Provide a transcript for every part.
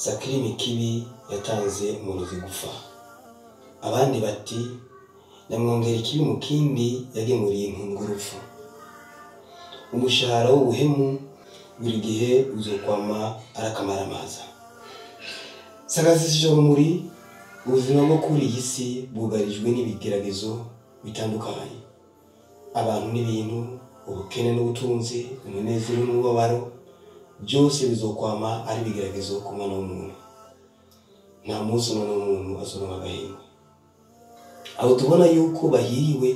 Sakirimi kibi yatanze umurozi gufa. Abandi bati nyamwongera ikibi mu kindi yagemuriye impungurupfu. Umushahara w'ubuhemu buri gihe uzokwama arakamaramaza. Sagazisije muri ubuzima bwo kuri iyi si bwugarijwe n'ibigeragezo bitandukanye. Abantu n'ibintu, ubukene n'ubutunzi, umunezero n'ububabaro, byose bizokwama ari bigeragezo ku mwana w'umuntu. Nta munsi umwana w'umuntu azoronka agahenge. Abo tubona yuko bahiriwe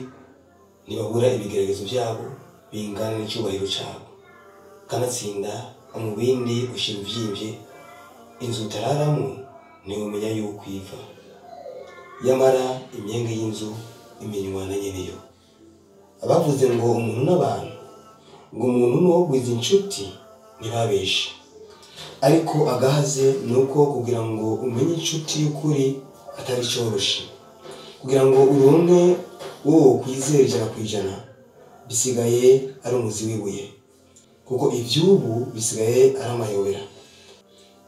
ntibabura ibigeragezo byabo bingana n'icyubahiro cyabo. Kanatsinda umubindi ushira uvyimvye, inzu utararamo ntiwumenya yuko iva. Yamara imyenge y'inzu imenywa na nyeneyo. Abavuze ngo umuntu n'abantu, ngo umuntu n'uwo gwiza inshuti ntibabeshe. Ariko agahaze nuko kugira ngo umenye inshuti y'ukuri atari cyoroshe. Kugira ngo uronke uwo kwizera 100% bisigaye ari umuzi wibuye. Kuko ivyubu bisigaye ari amayobera.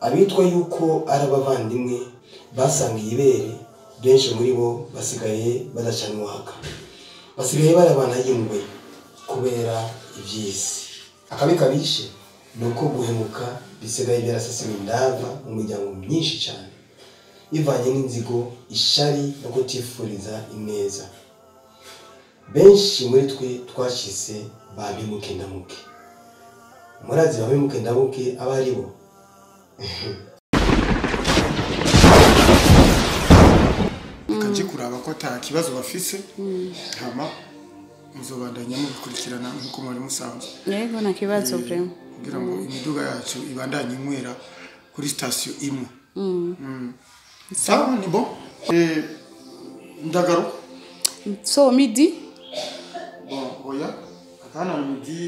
Abitwa yuko ari abavandimwe basangiye ibere, benshi muri bo basigaye badacanwaka. Basigaye barabana y'ingwe kubera ivyisi. Akabi kabishe nuko guhemuka bisigaye byarasasiwe indava mu miryango myinshi cyane, bivanye n'inzigo, ishari no kutifuriza ineza. Benshi muri twe twashise babimuke ndamuke. Murazi babimuke ndamuke abari bo. Kanje kuraba ko ata kibazo bafise hama muzobandanya mu bikurikirana nkuko mwari musanzwe. Yego na kibazo vrema. Kugira ngo imiduga yacu ibandanye inywera kuri station imwe. Sawa ni bon. Ndagaruka. So midi? Bon, oya. Akana midi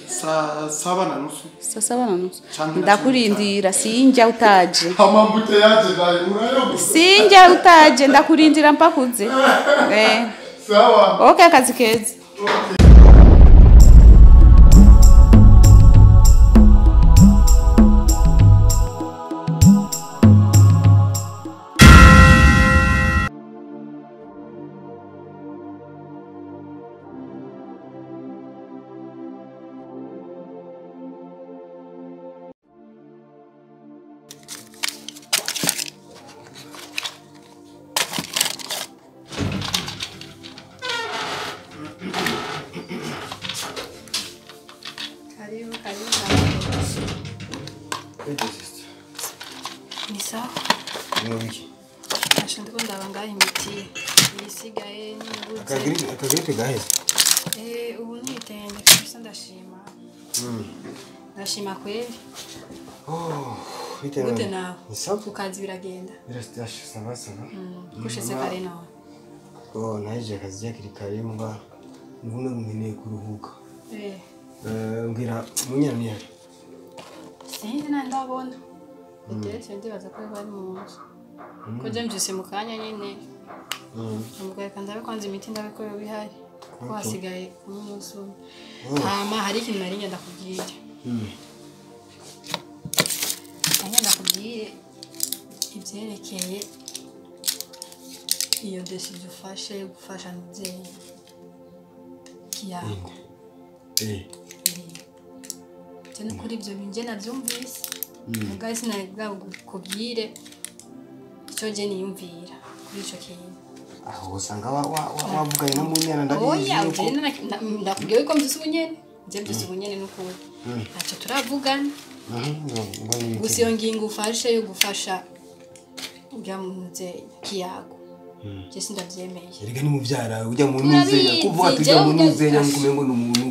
saa 7:30. Saa 7:30. Ndakurindira sinjya utaje. Amambute yaje nayo urayo. Sinjya utaje ndakurindira mpakuze. Sawa. Okay akazi keza. Okay. Ni sawa? Mwiki. Ashindiko ndabangaye imiti yisigaye nibuze. Akagirite gaheze. Ubu nitende kabisa ndashima. Ndashima kweli. Bite nawe? Gute nawe? Ni sawa? Ukazi biragenda. Birastashe sana. Kushese kare nawe. Naje akazi yakiri kare mbwa nguno nkeneye kuruhuka. Ngira munyana ni hari. Sinzi na ndabona. Ndetse ndibaza ko bari mu nzu. Ko je mbyuse mu kanya nyine. Umugabo kandabe kwanza imiti ndabiko bihari. Ko hasigaye umunsi. Hama hari ikintu nari ngenda kubwira. Ndakubwiye ibyerekeye iyo decision ufashe gufasha n'umubyeyi kiyago. Cyane kuri ibyo binje nabyumvise. Mugaye sinabwa kubwire icyo je niyumvira kuri ico kintu. Aho usanga wavuganye n'umunyana ndabizi. Oya, ndakubwiye ko mbyise ubunyene. Je mbyise ubunyene n'ukuri. Acha turavugana. Gusa iyo ngingo ufashe yo gufasha ujya mu muzeye kiyago. Je sindavyemeye. Erega ni muvyara ujya mu nuzenya kuvuga tujya mu nuzenya ngumengo n'umuntu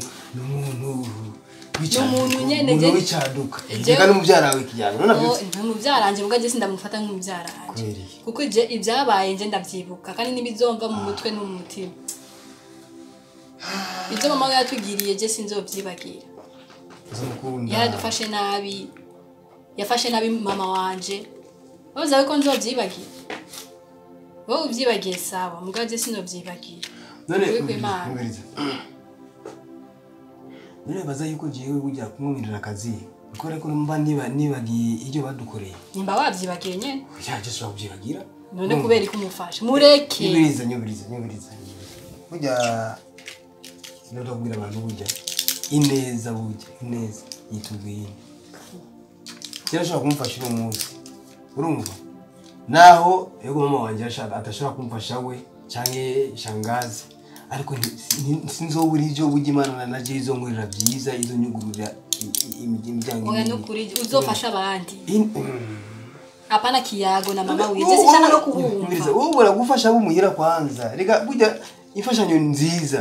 umuntu nyene je wicaduka. Erega ni muvyara wawe kiyago none byose. Ni muvyaranje muga je sindamufata nk'umuvyaranje. Kuko je ibyabaye nje ndavyibuka kandi nibizomva mu mutwe no mu mutima. Ibyo mama yatugiriye je sinzovyibagira. Yaradufashe nabi. Yafashe nabi mama wanje. Bavuze ko nzovyibagira. Wowe ubyibagiye sawa, mugaje sinovyibagira. None None baza yuko jewe bujya kumwirira akazi. ukore ko mba nibagiye ibyo badukoreye nimba wabyibagiye nyene yaje so kubyibagira none kubera ikumufasha mureke nyubiriza burya ndabwira abantu burya ineza yitubwiye cyashaka kumfasha uno munsi urumva naho yego mama wanje atashaka kumfasha we canke shangazi ariko sinzobura ivyo burya Imana naje izo nkorera byiza izo nyugurura imiryango oya no kuri uzofasha abandi apana kiyago na mama wize sishaka no kubumva wowe uragufasha bumuhira kwanza rega burya imfashanyo nziza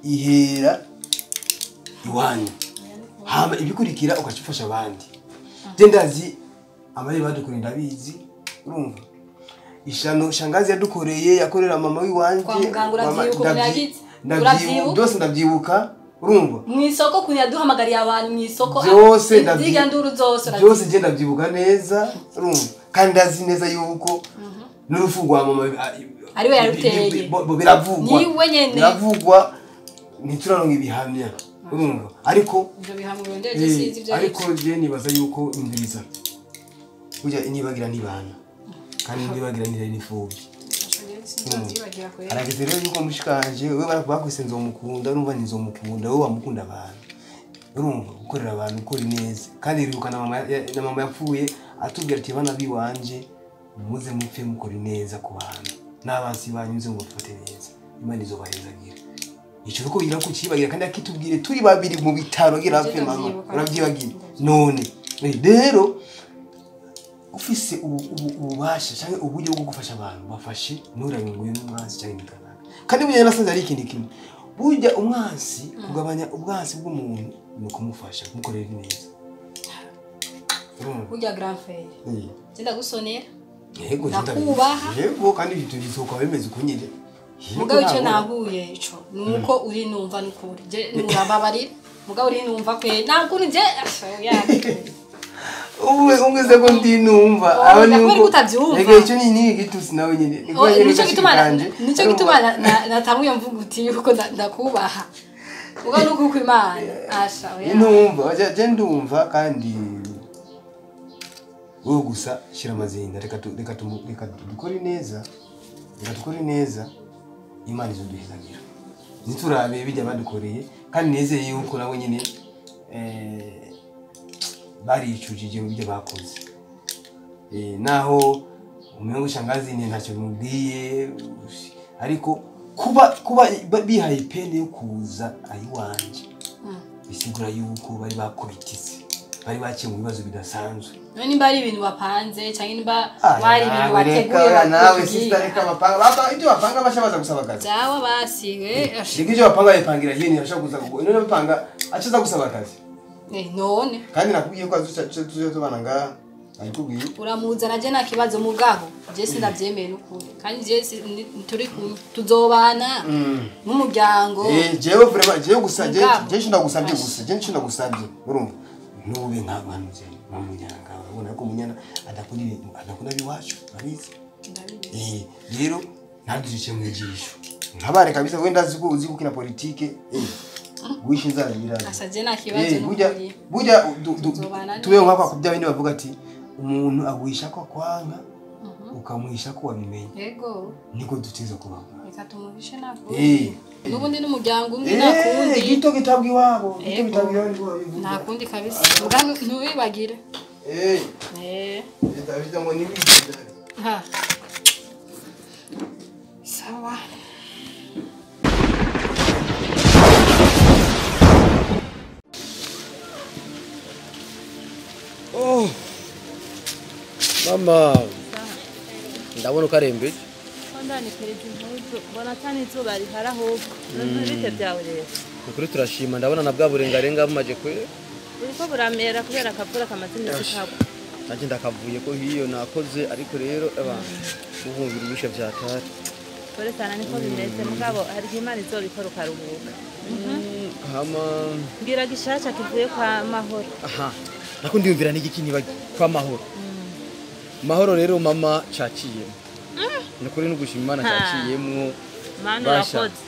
ihera iwanyu hama ibikurikira ukacifasha abandi je ndazi abari badukoreye ndabizi urumva ishano shangazi yadukoreye yakorera mama wiwanje kwa muganga uravyibuka byose ndabyibuka urumva mwisoko kunya duhamagariye abantu mwisoko byose ndavyiga nduru zose byose je ndabyibuka neza urumva kandi ndazi neza yuko n'urufu rwa mama ariwe yaruteye biravugwa niwe nyene biravugwa ntituraronka ibihamya urumva ariko ibyo bihamwe ndeje sinzi ibyo ariko je nibaza yuko imviriza burya nibagira nibana kandi nibagira n'ifubyi arageze rero yuko mushikanje wewe barakwise nzomukunda urumva nizomukunda wewe wamukunda abantu urumva gukorera abantu ukora neza kandi rirukana na mama yapfuye atubwira ati bana biwanje muze mupfe mukora neza ku bantu n'abansi banyuze ngo bafate neza Imana izobahezagira ico uko bigira ku kibagira kandi akitubwire turi babiri mu bitaro gira apfe mama urabyibagira none rero ufise ububasha cyangwa uburyo bwo gufasha abantu bafashe nurabimuye n'umwansi cyangwa imigana kandi burya nasanze ari ikindi kimwe burya umwansi kugabanya ubwansi bw'umuntu no kumufasha kumukorera neza burya grand frère cyenda gusonera yego ndakubaha yego kandi bisoka bimeze kunyire mugabo icyo nahuye ico nuko uri numva n'ukuri je nurababarira mugabo uri numva kwe nakuri je uwe ungeze ko ndinumva aba nuko ege icyo ni gitusi nawe nyine nico gituma natamwiye mvuga uti yuko ndakubaha mugabo nuko uko Imana asha numva je ndumva kandi wowe gusa shira amazinda reka dukore neza Imana izoduhezagira niturabe bijya badukoreye kandi nezeye yuko nawe nyine baricujije mu byo bakoze naho umenye shangazi ni ntacyo bimubwiye ariko kuba bihaye pene yo kuza ayiwanje bisigura yuko bari bakubitise bari bakiye mu bibazo bidasanzwe none bari ibintu bapanze cyangwa nimba bari ibintu bateguye nawe sister reka bapanga ibyo bapanga bashabaza gusaba akazi zawa basiwe ibyo bapanga yipangira yene yashaka kuza none bapanga aciza gusaba akazi none kandi nakubwiye ko tuzo tubana nga ayikubwiye uramuzana je na kibazo mugabo je sindavyemeye n'ukuri kandi je turi tuzobana n'umuryango jewe vraiment jewe gusa je ndagusabye gusa je ndagusabye urumva nube nkabanze n'umunyanga urabona ko umunyana adakunda biwacu abizi rero ntaduce mu ijisho nkabare kabisa wenda uzi gukina politike wishinza biraza asaje na kibazo n'ukuri burya tube nk'ako kubya bindi bavuga ati umuntu agwisha ko kwanga ukamwisha ko wabimenye yego niko dutiza kubaho reka tumuhishe nako nubundi n'umuryango umwe nakundi gito gitabwa iwabo nakundi kabisa ubwangu ntuwibagire David ngo ni bigenda ha sawa mama ndabona ukarembeje ndani perezi impuzu mbona cyane izuba rihara ahubwo n'ibite byawe rero ukuri turashima ndabona na bwa burengarenga bumaje kwere uriko buramera kubera akavura kamaze iminsi kagwa nanjye ndakavuye ko hiyo nakoze ariko rero abantu ubumbira ibishe byatari kore cyane niko bimeze mugabo hari Imana izobikora ukaruhuka hama ngira gishasha kivuye kwa mahoro aha nako ndiyumvira n'igiki niba kwa mahoro mahoro rero mama caciyemo nakuri n'ugushima Imana caciyemo mano yakoze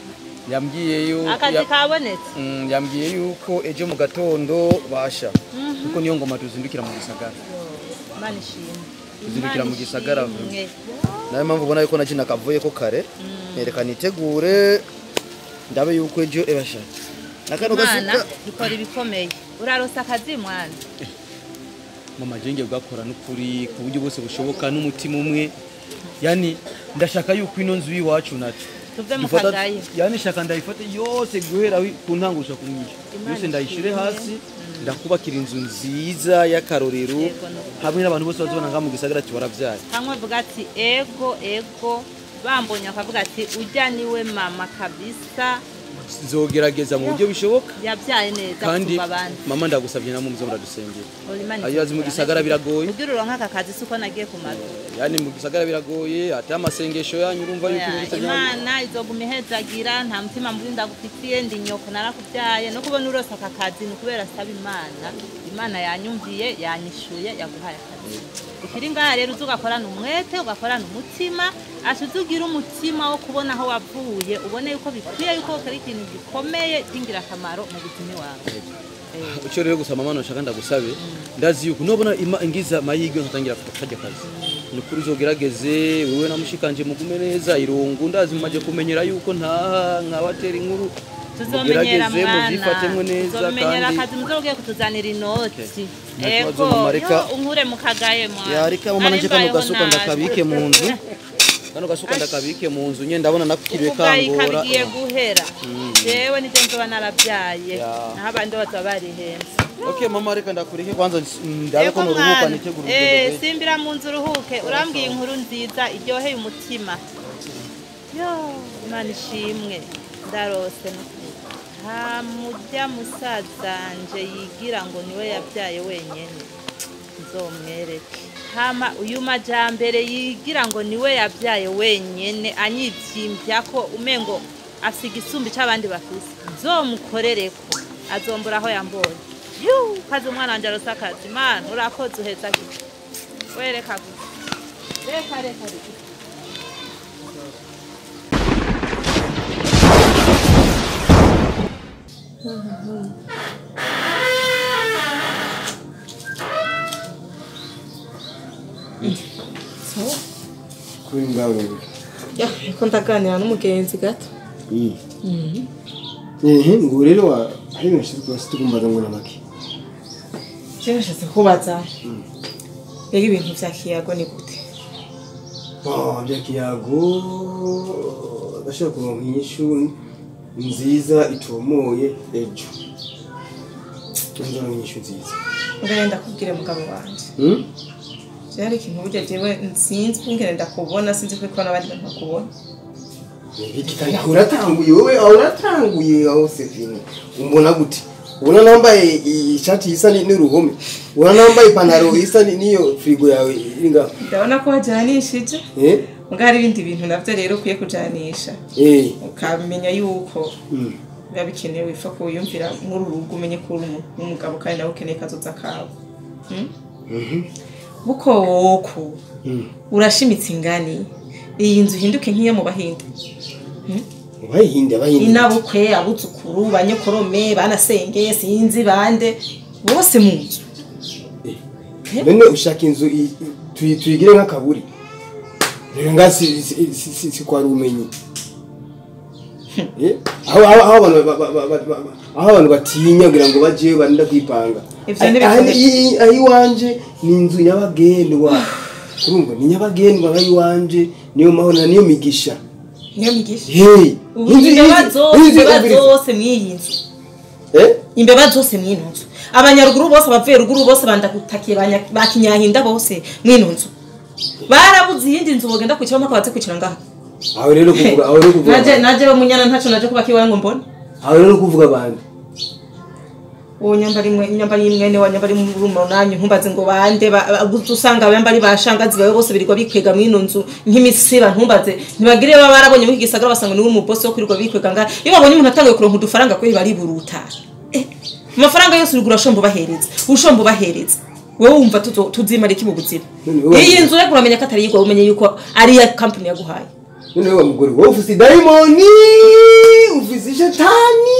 yambwiye yuko akazi kabonetse yambwiye yuko ejo mu gatondo basha kuko niyo ngoma tuzindukira mu gisagara Imana ishimwe tuzindukira mu gisagara Imwe. nayo mpamvu ubona yuko nakina kavuye ko kare nereka nitegure ndabe yuko ejo ebasha nakano Imana gasuka ikora ibikomeye urarosa akazi mwana mama jenge bwakora n'ukuri ku buryo bwose bushoboka n'umutima umwe yani ndashaka yuko ino nzu yiwacu nacu tuve mu kagaye yani shaka ndayifate yose guhera ku ntangusha kumwisha yose ndayishire hasi ndakubakira inzu nziza y'akarorero hamwe n'abantu bose bazobona nga mu gisagara kibaravyaye hamwe avuga ati ego bambonye akavuga ati ujya niwe mama kabisa zogerageza mu buryo bishoboka yabyaye neza kandi kuba abandi mama ndagusabye namwe muzo muradusengera Imana ayo azi mu gisagara biragoye kugira uronka aka kazi suko nagiye ku mazu yani mu gisagara biragoye ati amasengesho yanyu urumva yuko ibintu Imana izoguma ihezagira nta mutima mubi ndagufitiye ndi nyoko narakubyaye no kubona urose aka kazi ni kubera asaba Imana yanyumviye yanyishuye yaguhaye akazi ukiri ngaha rero uzugakorana umwete ugakorana umutima ashuzugira umutima wo kubona aho wavuye ubone yuko bikwiye yuko ukora ikintu gikomeye cy'ingirakamaro mu buzima wawe ucyo rero gusama mama nshaka ndagusabe ndazi yuko nobona ingiza mayigwe nkatangira kujya kazi nukuri uzogerageze wewe namushikanje mugume neza irungu ndazi mumaje kumenyera yuko nta nkabatera inkuru tuzomenyera muzifatemwe neza tuzomenyera akazi muzogiye kutuzanira inoti ego unkure mu kagaye mwana yarika mama nanje kano gasuka ndakabike mu nzu kano gasuka ndakabike mu nzu nye ndabona nakukiriwe kangora kagiye guhera jewe nije nzoba narabyaye naho abandi bose barihenze okay mama reka ndakurike kwanza ndabe ko nuruhuka nitegura urugendo simbira mu nzu uruhuke urambwiye inkuru nziza iryoheye umutima yo Imana ishimwe ndarose hamujya musazanje yigira ngo niwe yabyaye wenyene nzomwereke hama uyu majambere yigira ngo niwe yabyaye wenyene anyivyimbya ko umengo afise isumbi c'abandi bafise nzomukorereko azombura aho yambonye kazi umwana wanje arosa akazi Imana urakoze uheza gito wereka gusa reka kuri ngaho ko ndaganira n'umugenzi gato ngo rero wa hari nashizwe rwose tugumbaza ngo namaki cyashatse kubaza yego ibintu vya kiyago ni gute bya kiyago bashaka kuronka inyishu nziza itomoye ejo nzana inyishu nziza ngenda kubwire mugabo wanje cyari ikintu burya jewe nsinzi kungene ndakubona sinzi ko n'abandi bantu bakubona Ikitanya uratanguye wewe uratanguye aho Sevino umbona gute ubona nambaye ishati isa n'uruhome ubona nambaye ipantaro isa niyo frigo yawe iringa ndabona ko wajanishije ngari ibindi bintu navyo rero kuye kujanisha ukamenya yuko biba bikenewe ifa ko yumvira muri urugo umenye ko umugabo kandi nawe ukeneye kazoza kawe buko woko urashimitse ingani iyi nzu hinduke nk'iyo mu bahinde bahinde inabukwe abuzukuru banyokorome banasengeye sinzi bande bose mu nzu none ushaka inzu tuyigire nk'akaburi rero ngasi si kwa rumenyi aho abantu batinya kugira ngo baje barinda kwipanga aho iwanje ni inzu nyabagendwa urumva ni nyabagendwa aho iwanje niyo mahoro niyo migisha imbeba zose mw'iyi nzu imbeba zose mw'ino nzu abanyaruguru bose abavuye ruguru bose bandagutakiye bakinyahinda bose mw'ino nzu barabuze iyindi nzu bogenda kwiciramo ko baze kwicira ngaha aho rero kuvuga naje bamunyana ntaco naje kuba kiwaye ngo mbone aho rero kuvuga bande uwo nyambari mwene wa nyambari mu rumo nanyu ntumbaze ngo bande usanga abambari bashangazi bawe bose birirwa bikwega mw'ino nzu nk'imisiba ntumbaze ntibagire baba barabonye mu gisagara basanga ni umubosi wo kwirirwa bikwega nga iyo babonye umuntu atangiye kuronka udufaranga kuri bari buruta amafaranga yose urigura shombo bahereza ushombo bahereza wewe wumva tuzimara iki mu buzima iyi nzu yo kuramenya ko atari yigwa umenye yuko ari ya company yaguhaye none wa mugore wowe ufise daimoni ufise shetani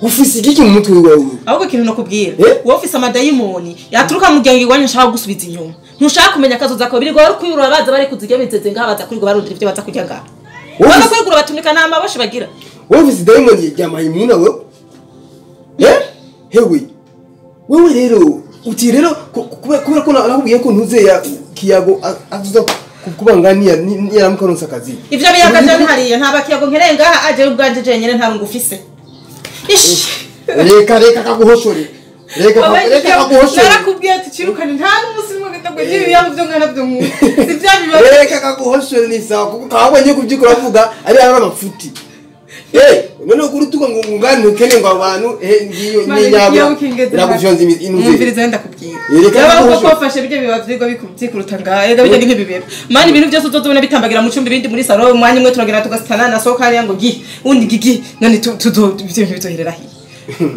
ufise igiki mu mutwe wawe ahubwo ikintu nakubwira wowe ufise amadayimoni yaturuka mu genge iwanyu nshaka gusubiza inyuma ntushaka kumenya akazoza ko birirwa bari kwirura baza bari kuzirya bizeze ngaha baza kwirwa barundira ibyo baza kurya ngaha wowe kwigura batumika nta mabashi bagira wowe ufise dayimoni ya mayimuna wewe wewe rero uti rero kubera ko nakubwiye ko ntuze ya kiyago azuza kubangania yaramukaronsa akazi ivyo biyaga je hariya nta bakiyago nkerenga aje ubwanje je nyene nta ngufise ish reka kaguhoshore reka kaguhoshore narakubwiye ati cirukane nta n'umusimu gatagwe n'ibiyago byo ngana byo mu sivya reka kaguhoshore ni sawa kuko kabonye kubyikora avuga ari amafuti none kuri tuko ngo ngani ukene ngo abantu ngiyo nyinyabo nagushonze inuze umviriza ndakubwira reka ko kofashe bije biba vyigwa bikuruta ngaega bije nk'ibibebe mani ibintu byose uzozobona bitambagira mu cumbi bindi muri salo mwanya imwe turagera tugasitana na soka hariya ngo gi undi gigi none tuzo ibintu bizoherera hi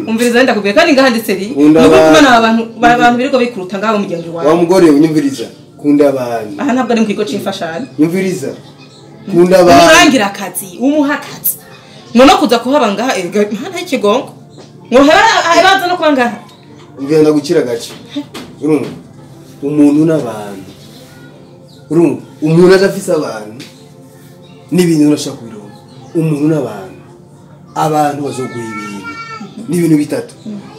umviriza ndakubwira kandi ngahanditse ri nuko kumana abantu biriko bikuruta ngaho umuryango wawe wa mugore unyumviriza kunda abantu aha ntabwo ari mu kigo c'imfashanyo nyumviriza kunda abantu urangira akazi umuha akazi Nono kuza kuhaba ngaha hana ikigongo. Ngohera no kwangaha. Ngenda gukira gace. Urumva? Umuntu n'abantu. Urumva? Umuntu adafise abantu. N'ibintu urashaka kubironka. Umuntu n'abantu. Abantu bazoguha ibintu. N'ibintu bitatu.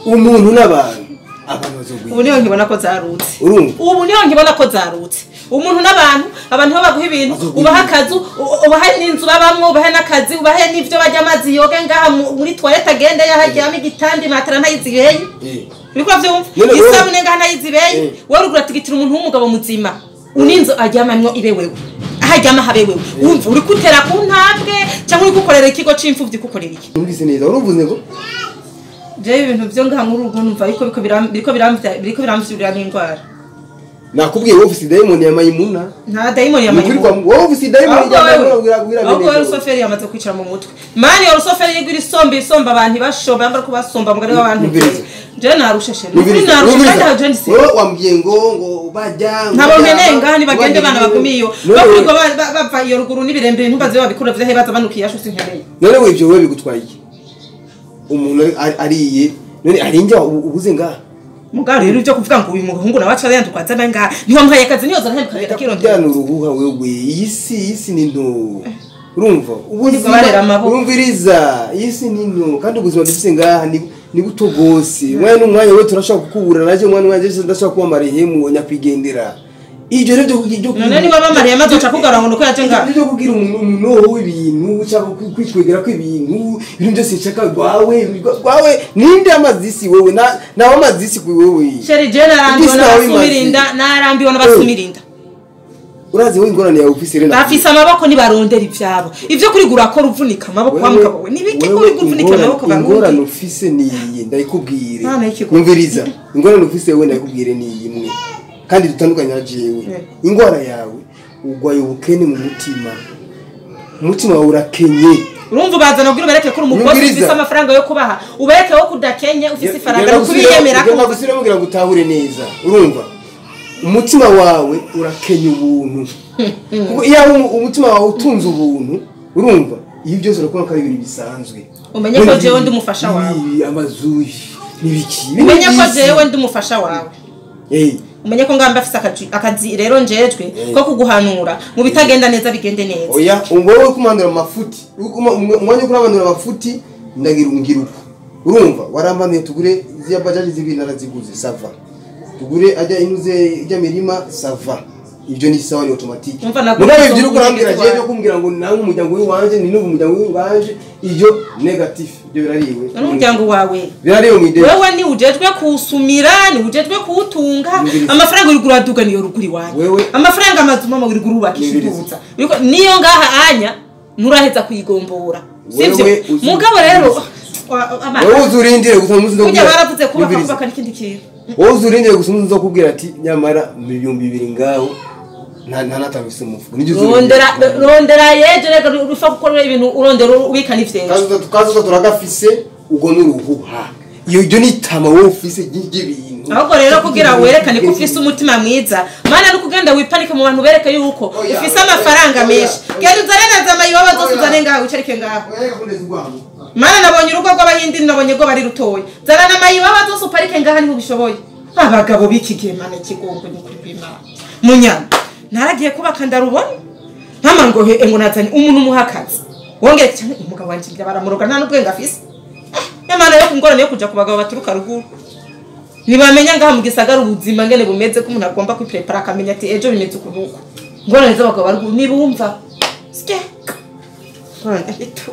Umuntu n'abantu. Abantu bazoguha. Ubu niyo nkibona ko zarutse. Urumva? Ubu niyo nkibona ko zarutse. Umuntu n'abantu abantu baguha ibintu ubaha akazi ubaha n'inzu babamwe ubaha n'akazi ubaha n'ivyo bajya amazi yoga ngaha muri toilette agende yahajyamo igitandi matara ntayizibeye biko vyumva isabune ngaha ntayizibeye wowe urugura tigitira umuntu w'umugabo muzima uninzo ajyamamwo ibe wewe ahajyama habe wewe wumva uri kutera ku ntambwe cyangwa uri gukorera ikigo c'imfuvyi kukorera iki numvise neza uruvuze ngo je ibintu byo ngaha muri urugo numva biriko biramvyurira n'indwara nakubwiye wowe ufite diamond ya mayimuna nta diamond ya mayimuna wowe ufite diamond ya mayimuna ahubwo wari soferi yamaze kwicara mu mutwe mani wari soferi yigwira isomba abantu bashoba yambara ko basomba mugari w'abantu je narusheshe wowe wambwiye ngo bajya ntabo nkenenga ni bagende bana bakumiyo bakurirwa bava iyo ruguru n'ibirembere ntumbaze babikura vya hebaza banukiye ashuse nkeneye none we ivyo wewe bigutwaye umuntu ariye none arinja ubuze ngaha mugari rero byo kuvuga ngo uyu muhungu na wacha yandi kwazana nga niho mpaye akazi niyo zana kabeta kirondera cyane uruhuha wewe isi ni nto urumva urumviriza isi ni nto kandi ubuzima dufise ngaha ni buto gose mwana n'umwanya we turashaka kukubura naje mwana wanje ndashaka kuba marehemu nyakwigendera ivyo rero byo none ni baba marehemu azoca kugara ngo nuko yaje nga byo kugira umuntu w'ibintu ushaka kwikwegera kw'ibintu byose nshaka gwawe ninde amazisi wewe na amazisi kuri wewe sheri je narambiwe n'abasumirinda urazi we ingorane ya office rena bafise amaboko ni barondera ivyabo ivyo kuri gura ko ruvunика amaboko wa mugabo we nibiki ko ruvunика amaboko barundi ingorane office ni ndayikubwire numviriza ingorane office wewe ndayikubwire ni imwe kandi dutandukanye na jewe ingwara yawe ugwaye ubukene mu mutima wawe urakenye urumva bazana kugira bereke ko umukozi ufise amafaranga yo kubaha ubereke wo kudakenye ufise ifaranga no kubiyemera ko bagusira mugira ngo utahure neza urumva umutima wawe urakenye ubuntu kuko iyo umutima wawe utunze ubuntu urumva iyo byose urakora ko ari ibintu bisanzwe umenye ko jewe ndi umufasha wawe amazuyi nibiki umenye ko jewe ndi umufasha wawe umenye ko ngamba afise akazi rero njejwe ko kuguhanura mu bitagenda neza bigende neza oya wowe kumandura amafuti umwanya wo kumandura amafuti ndagira ungiruko urumva warambanuye tugure ziya bajaji zibiri naraziguze sava tugure ajya inuze ijya mirima sava ibyo ni sawa ni automatique mugabe ibyo kurambira je byo kumbwira ngo nawe umuryango w'iwanje ni n'ubu umuryango w'iwanje ibyo negative ibyo birariwe n'umuryango wawe birariwe mu ide wewe ni ujejwe kusumira ni ujejwe kutunga amafaranga uri guraduga niyo ruguri wawe amafaranga amazuma mu ruguru bakishuza niyo ngaha anya nuraheza kuyigombora sivyo mugabo rero wowe uzurindire gusa muzi kujya baravuze ko bakubaka n'ikindi kintu wowe uzurindire gusa muzi zo kubwira ati nyamara 200 ngaho nta natabise umufuko nijye rondera yeje rega rufa gukora ibintu urondera ubikana ivyenga kazo turagafise ugo n'uruhuha iyo ni tama wowe ufise y'ibintu ahubwo rero kugira werekane ko ufise umutima mwiza mana no kugenda wipanika mu bantu bereke yuko ufise amafaranga menshi genda uzane na zama yibabazo uzane ngaho ucereke ngaho mana nabonye urugo rw'abayindi nabonye ko bari rutoye zana na mayi baba zose uparike ngaha niho bishoboye abagabo bikigiye mana kigongo ni kuri bimana munyana naragiye kubaka ndarubona ntama ngo ngo nazanye umuntu umuhakazi wongere cyane umugabo wanje baramuroga nta n'ubwenge afise yamana yo kungorane yo kuja kubagabo baturuka ruguru nibamenya ngaha mu gisagara ubuzima ngene bumeze ko umuntu agomba kwiprepara akamenya ati ejo bimeze ukunuko ngorane z'abagabo ruguru nibumva sike ngorane ito